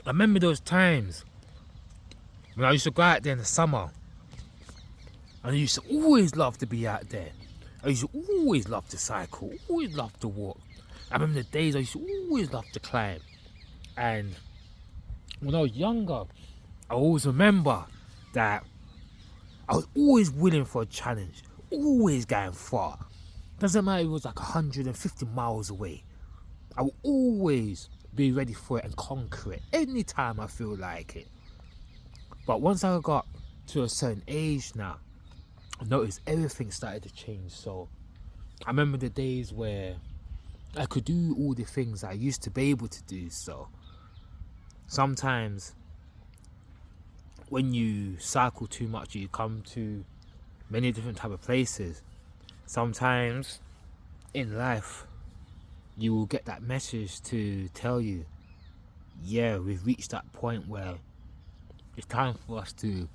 I remember those times when I used to go out there in the summer, and I used to always love to be out there. I used to always love to cycle, always love to walk. I remember the days I used to always love to climb. And when I was younger, I always remember that I was always willing for a challenge, always going far. Doesn't matter if it was like 150 miles away. I will always be ready for it and conquer it anytime I feel like it. But once I got to a certain age now, I noticed everything started to change. So I remember the days where I could do all the things I used to be able to do. So sometimes when you cycle too much, you come to many different type of places. Sometimes in life, you will get that message to tell you, yeah, we've reached that point where it's time for us to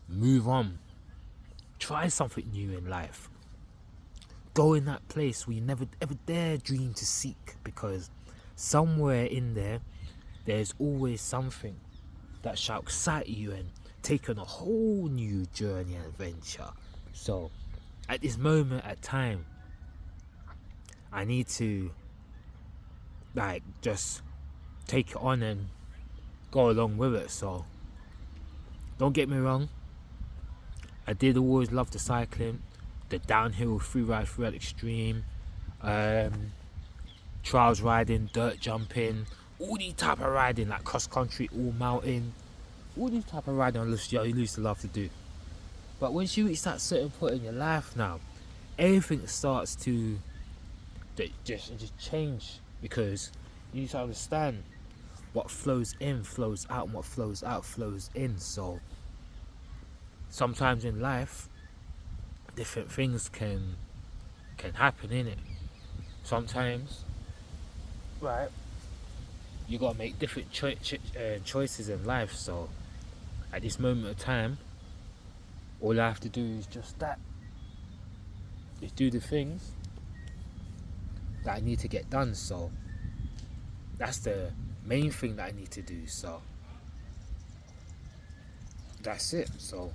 move on, try something new in life, go in that place where you never ever dare dream to seek, because somewhere in there, there's always something that shall excite you and take on a whole new journey and adventure. So at this moment at time, I need to like just take it on and go along with it. So don't get me wrong, I did always love the cycling, the downhill, freeride extreme, trials riding, dirt jumping, all these type of riding, like cross country, all mountain, all these type of riding I used to love to do. But once you reach that certain point in your life now, everything starts to just change, because you need to understand what flows in flows out, and what flows out flows in. So sometimes in life, different things can happen in it. Sometimes, right, you gotta make different choices in life. So at this moment of time, all I have to do is just that. Is do the things that I need to get done. So that's the main thing that I need to do. So that's it. So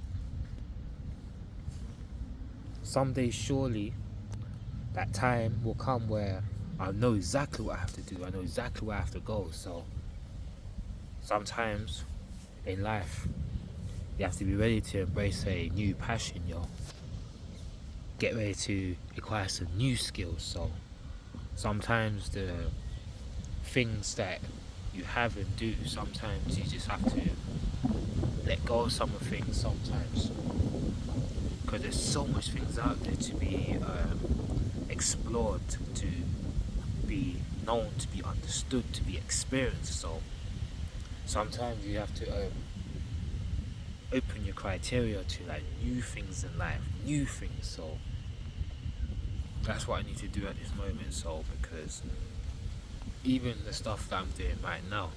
someday surely that time will come where I know exactly what I have to do. I know exactly where I have to go. So sometimes in life, you have to be ready to embrace a new passion, yo. Get ready to acquire some new skills. So sometimes the things that you have and do, sometimes you just have to let go of some of things sometimes, because there's so much things out there to be explored, to be known, to be understood, to be experienced. So sometimes you have to open your criteria to like new things in life, new things. So that's what I need to do at this moment. So because even the stuff that I'm doing right now,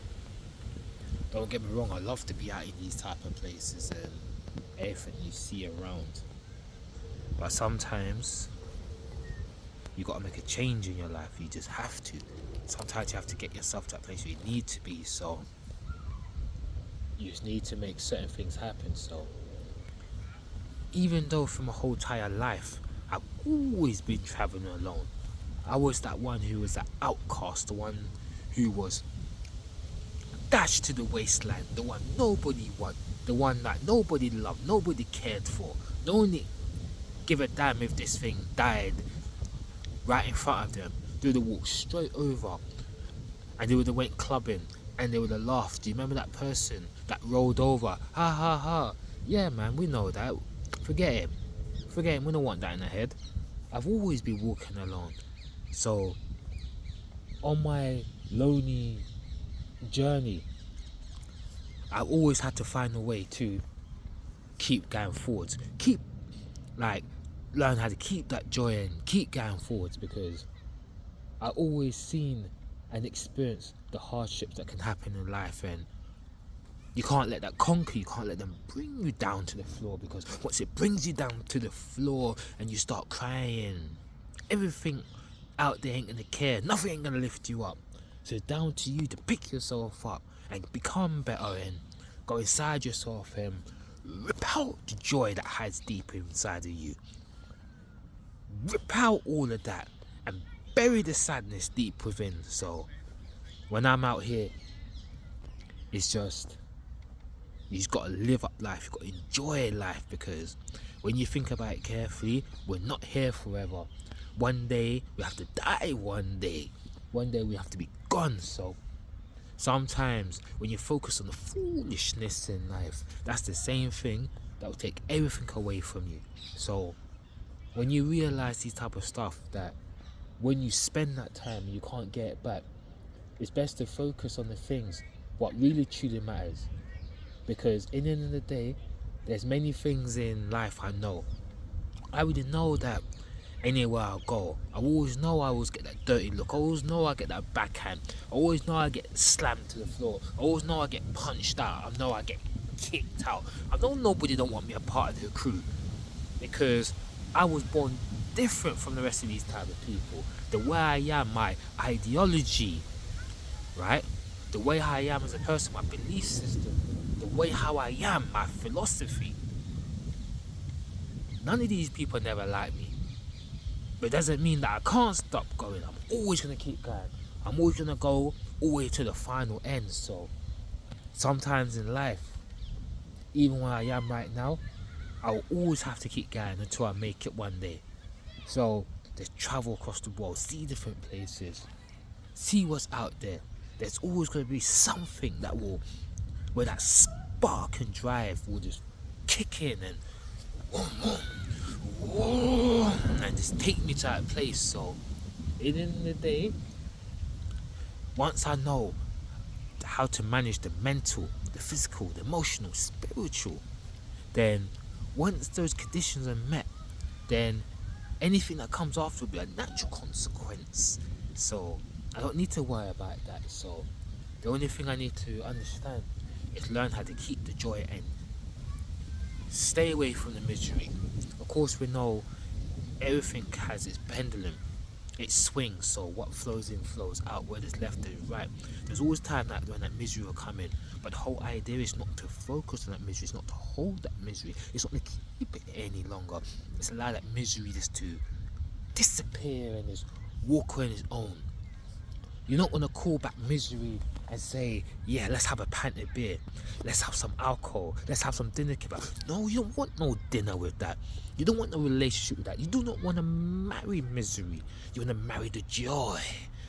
don't get me wrong, I love to be out in these type of places and everything you see around, but sometimes you got to make a change in your life. You just have to. Sometimes you have to get yourself to that place where you need to be. So you just need to make certain things happen. So even though for my whole entire life I've always been traveling alone, I was that one who was that outcast, the one who was dashed to the wasteland, the one nobody wanted, the one that nobody loved, nobody cared for. No one give a damn if this thing died right in front of them. They would have walked straight over and they would have went clubbing and they would have laughed. Do you remember that person that rolled over? Ha ha ha. Yeah man, we know that. Forget him. Forget him, we don't want that in our head. I've always been walking alone. So on my lonely journey, I always had to find a way to keep going forwards. Keep learn how to keep that joy and keep going forwards, because I always seen and experienced the hardships that can happen in life, and you can't let that conquer you, can't let them bring you down to the floor, because once it brings you down to the floor and you start crying, everything out there ain't gonna care, nothing ain't gonna lift you up. So it's down to you to pick yourself up and become better and go inside yourself and rip out the joy that hides deep inside of you. Rip out all of that and bury the sadness deep within. So when I'm out here, it's just, you just gotta live up life, you gotta enjoy life, because when you think about it carefully, we're not here forever. One day we have to die, one day we have to be gone. So sometimes when you focus on the foolishness in life, that's the same thing that will take everything away from you. So when you realize these type of stuff, that when you spend that time you can't get it back, it's best to focus on the things what really truly matters. Because in the end of the day, there's many things in life I know. I already know that anywhere I go, I always know I always get that dirty look. I always know I get that backhand. I always know I get slammed to the floor. I always know I get punched out. I know I get kicked out. I know nobody don't want me a part of the crew, because I was born different from the rest of these type of people. The way I am, my ideology, right? The way I am as a person, my belief system, the way how I am, my philosophy. None of these people never like me. But it doesn't mean that I can't stop going. I'm always going to keep going. I'm always going to go all the way to the final end. So sometimes in life, even where I am right now, I'll always have to keep going until I make it one day. So just travel across the world, see different places, see what's out there. There's always going to be something that will, where that spark and drive will just kick in and and just take me to that place. So at the end of the day, once I know how to manage the mental, the physical, the emotional, spiritual, then once those conditions are met, then anything that comes after will be a natural consequence. So I don't need to worry about that. So the only thing I need to understand is learn how to keep the joy and stay away from the misery. Of course, we know everything has its pendulum, it swings. So what flows in flows out, where there's left is right. There's always time that when that misery will come in, but the whole idea is not to focus on that misery, it's not to hold that misery, it's not to keep it any longer. It's allow that misery just to disappear and just walk on its own. You're not going to call back misery and say, yeah, let's have a pint of beer, let's have some alcohol, let's have some dinner kebab. No, you don't want no dinner with that. You don't want no relationship with that. You do not want to marry misery. You want to marry the joy.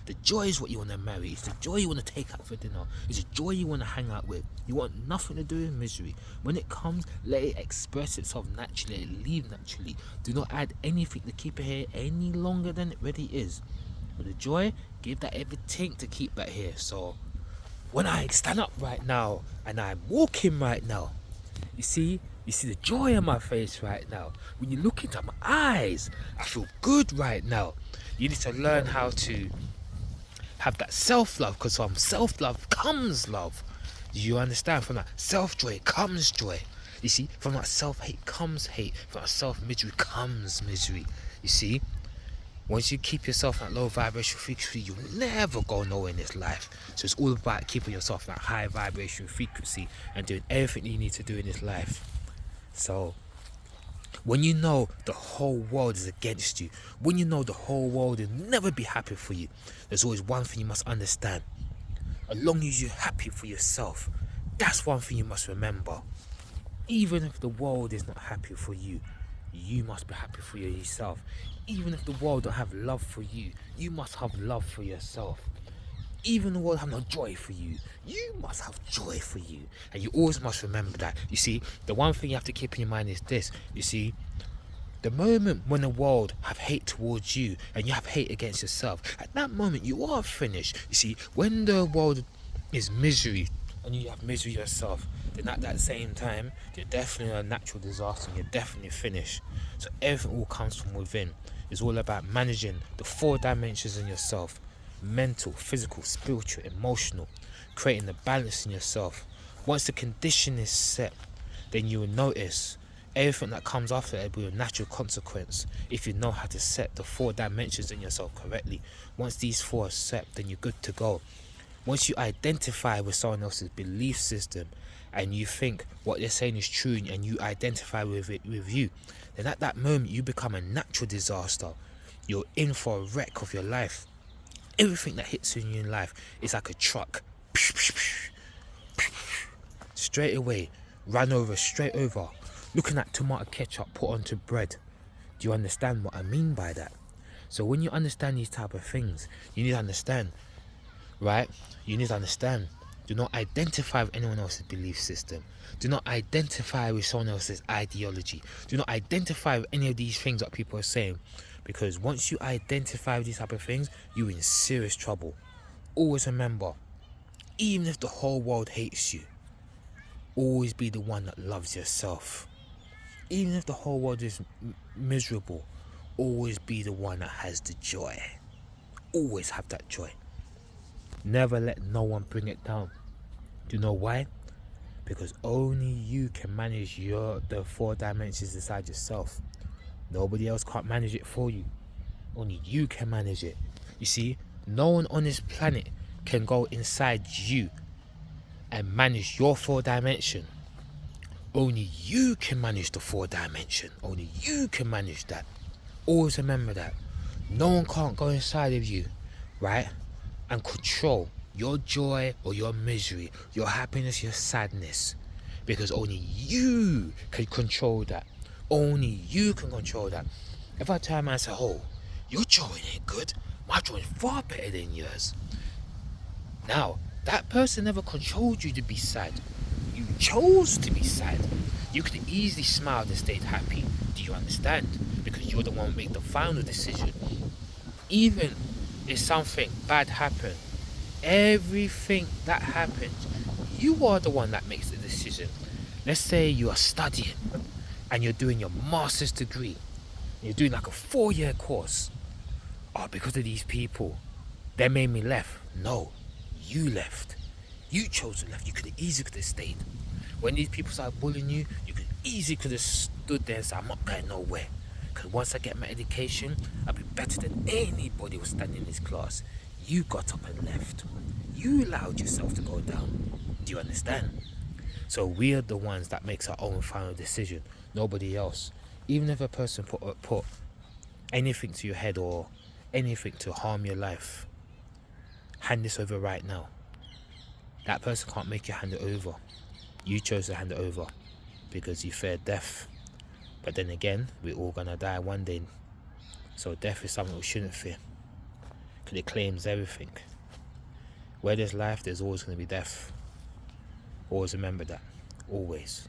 The joy is what you want to marry. It's the joy you want to take out for dinner. It's the joy you want to hang out with. You want nothing to do with misery. When it comes, let it express itself naturally. Let it leave naturally. Do not add anything to keep it here any longer than it really is. With the joy, give that everything to keep that here. So when I stand up right now and I'm walking right now, you see the joy on my face right now. When you look into my eyes, I feel good right now. You need to learn how to have that self-love, because from self-love comes love. Do you understand? From that self-joy comes joy. You see, from that self-hate comes hate. From that self-misery comes misery. You see, once you keep yourself at low vibration frequency, you'll never go nowhere in this life. So it's all about keeping yourself at high vibration frequency and doing everything you need to do in this life. So when you know the whole world is against you, when you know the whole world will never be happy for you, there's always one thing you must understand. As long as you're happy for yourself, that's one thing you must remember. Even if the world is not happy for you, you must be happy for yourself. Even if the world don't have love for you, you must have love for yourself. Even the world have no joy for you, you must have joy for you. And you always must remember that. You see, the one thing you have to keep in your mind is this. You see, the moment when the world have hate towards you and you have hate against yourself, at that moment you are finished. You see, when the world is misery and you have misery yourself, then at that same time you're definitely a natural disaster and you're definitely finished. So everything all comes from within. It's all about managing the 4 dimensions in yourself: mental, physical, spiritual, emotional, creating the balance in yourself. Once the condition is set, then you will notice everything that comes after it will be a natural consequence if you know how to set the 4 dimensions in yourself correctly. Once these 4 are set, then you're good to go. Once you identify with someone else's belief system and you think what they're saying is true and you identify with it with you, then at that moment you become a natural disaster. You're in for a wreck of your life. Everything that hits you in life is like a truck. Straight away, ran over, straight over. Looking at tomato ketchup put onto bread. Do you understand what I mean by that? So when you understand these type of things, you need to understand, right? You need to understand. Do not identify with anyone else's belief system. Do not identify with someone else's ideology. Do not identify with any of these things that people are saying. Because once you identify with these type of things, you're in serious trouble. Always remember, even if the whole world hates you, always be the one that loves yourself. Even if the whole world is miserable, always be the one that has the joy. Always have that joy. Never let no one bring it down. Do you know why? Because only you can manage the 4 dimensions inside yourself. Nobody else can't manage it for you. Only you can manage it. You see, no one on this planet can go inside you and manage your 4 dimension. Only you can manage the 4 dimension. Only you can manage that. Always remember that. No one can't go inside of you, right, and control your joy or your misery, your happiness, your sadness. Because only you can control that. Only you can control that. If I turn around and say, oh, your joy ain't good, my joy is far better than yours. Now, that person never controlled you to be sad. You chose to be sad. You could easily smile and stayed happy. Do you understand? Because you're the one who made the final decision. Even if something bad happened, everything that happens, you are the one that makes the decision. Let's say you are studying and you're doing your master's degree. You're doing like a 4-year course. Oh, because of these people, they made me left. No, you left. You chose to left. You could have stayed. When these people started bullying you, you could have stood there and said, I'm not going nowhere. Because once I get my education, I'll be better than anybody who was standing in this class. You got up and left. You allowed yourself to go down. Do you understand? So we are the ones that makes our own final decision. Nobody else. Even if a person put anything to your head or anything to harm your life, hand this over right now. That person can't make you hand it over. You chose to hand it over because you feared death. But then again, we're all gonna die one day. So death is something we shouldn't fear. Because it claims everything. Where there's life, there's always gonna be death. Always remember that. Always.